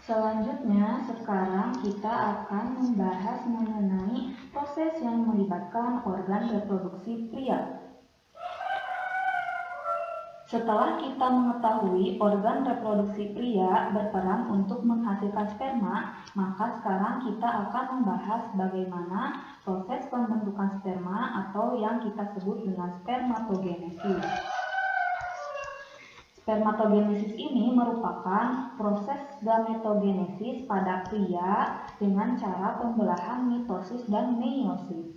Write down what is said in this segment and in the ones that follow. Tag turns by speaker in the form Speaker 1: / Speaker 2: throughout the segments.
Speaker 1: Selanjutnya, sekarang kita akan membahas mengenai proses yang melibatkan organ reproduksi pria. Setelah kita mengetahui organ reproduksi pria berperan untuk menghasilkan sperma, maka sekarang kita akan membahas bagaimana proses pembentukan sperma atau yang kita sebut dengan spermatogenesis. Spermatogenesis ini merupakan proses gametogenesis pada pria dengan cara pembelahan mitosis dan meiosis.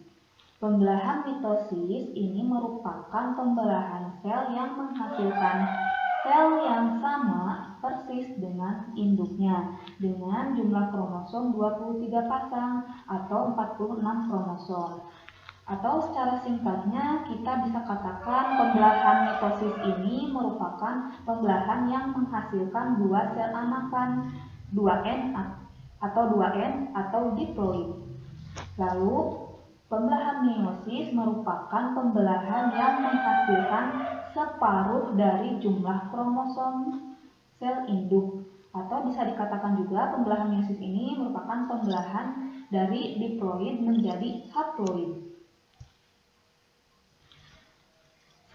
Speaker 1: Pembelahan mitosis ini merupakan pembelahan sel yang menghasilkan sel yang sama persis dengan induknya dengan jumlah kromosom 23 pasang atau 46 kromosom. Atau secara singkatnya kita bisa katakan pembelahan mitosis ini merupakan pembelahan yang menghasilkan dua sel anakan 2N atau diploid. Lalu pembelahan meiosis merupakan pembelahan yang menghasilkan separuh dari jumlah kromosom sel induk. Atau bisa dikatakan juga pembelahan meiosis ini merupakan pembelahan dari diploid menjadi haploid.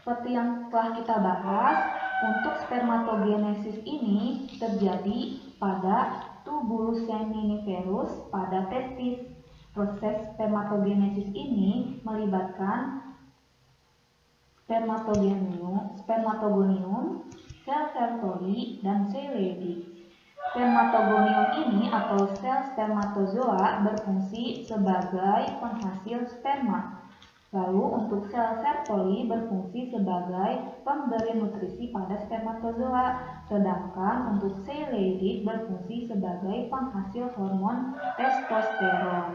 Speaker 1: Seperti yang telah kita bahas, untuk spermatogenesis ini terjadi pada tubulus seminiferus pada testis. Proses spermatogenesis ini melibatkan spermatogonium, sel Sertoli, dan sel Leydig. Spermatogonium ini atau sel spermatozoa berfungsi sebagai penghasil sperma. Lalu untuk sel Sertoli berfungsi sebagai pemberi nutrisi pada spermatozoa, sedangkan untuk sel Leydig berfungsi sebagai penghasil hormon testosteron.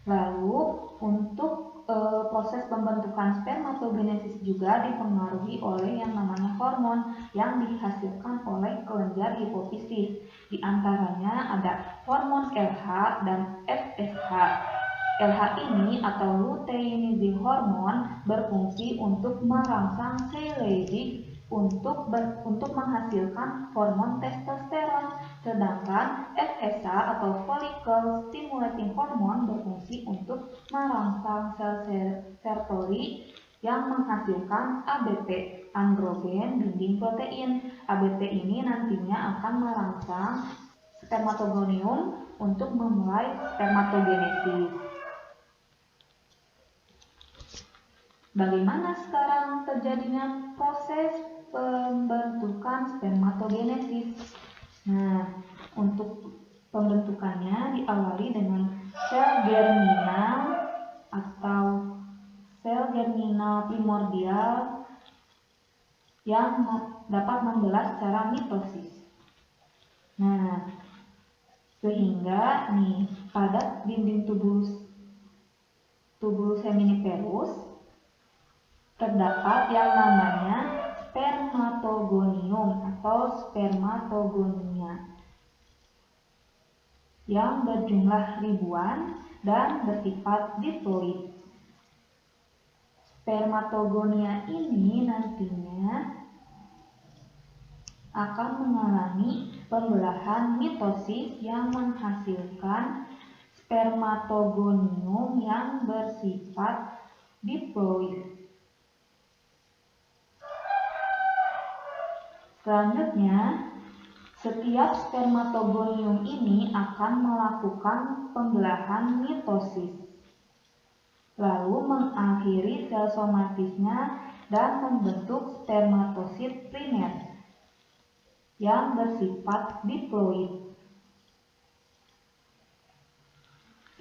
Speaker 1: Lalu untuk proses pembentukan spermatogenesis juga dipengaruhi oleh yang namanya hormon yang dihasilkan oleh kelenjar hipofisis. Di antaranya ada hormon LH dan FSH. LH ini atau luteinizing hormon berfungsi untuk merangsang sel Leydig untuk menghasilkan hormon testosteron, sedangkan FSH atau follicle stimulating hormone berfungsi untuk merangsang sel Sertoli yang menghasilkan ABP, androgen binding protein. ABP ini nantinya akan merangsang spermatogonium untuk memulai spermatogenesis. Bagaimana sekarang terjadinya proses pembentukan spermatogenesis? Nah, untuk pembentukannya diawali dengan sel germinal atau sel germinal primordial yang dapat membelah secara mitosis. Nah, sehingga pada dinding tubulus seminiferus terdapat yang namanya spermatogonium atau spermatogonia yang berjumlah ribuan dan bersifat diploid. Spermatogonia ini nantinya akan mengalami pembelahan mitosis yang menghasilkan spermatogonium yang bersifat diploid. Selanjutnya, setiap spermatogonium ini akan melakukan pembelahan mitosis, lalu mengakhiri sel somatisnya dan membentuk spermatosit primer yang bersifat diploid.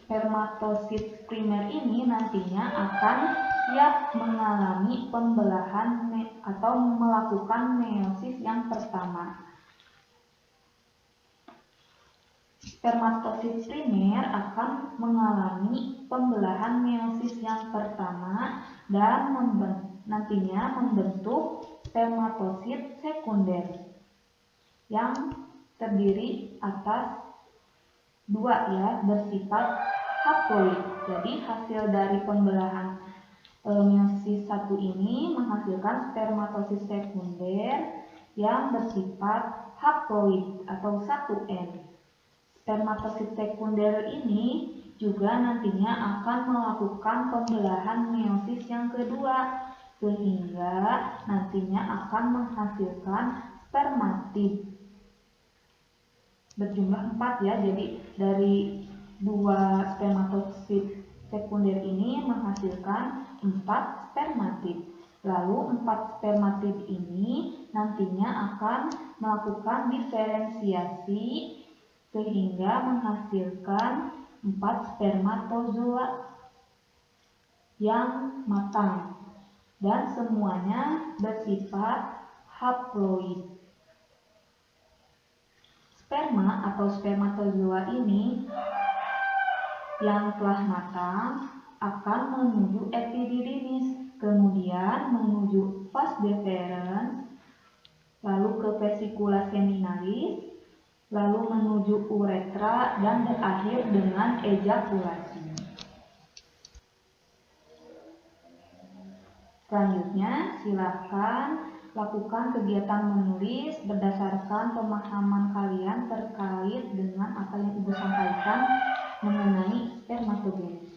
Speaker 1: Spermatosit primer ini nantinya akan siap mengalami pembelahan atau melakukan meiosis yang pertama. Spermatosit primer akan mengalami pembelahan meiosis yang pertama dan nantinya membentuk spermatosit sekunder yang terdiri atas dua bersifat haploid. Jadi hasil dari pembelahan meiosis 1 ini menghasilkan spermatosit sekunder yang bersifat haploid atau 1N. spermatosit sekunder ini juga nantinya akan melakukan pembelahan meiosis yang kedua, sehingga nantinya akan menghasilkan spermatid berjumlah 4 ya. Jadi dari 2 spermatosit sekunder ini menghasilkan 4 spermatid. Lalu 4 spermatid ini nantinya akan melakukan diferensiasi sehingga menghasilkan 4 spermatozoa yang matang dan semuanya bersifat haploid. Sperma atau spermatozoa ini yang telah matang akan menuju epididymis, kemudian menuju vas deferens, lalu ke vesikula seminalis, lalu menuju uretra, dan berakhir dengan ejakulasi. Selanjutnya, silakan lakukan kegiatan menulis berdasarkan pemahaman kalian terkait dengan apa yang Ibu sampaikan mengenai spermatogenesis.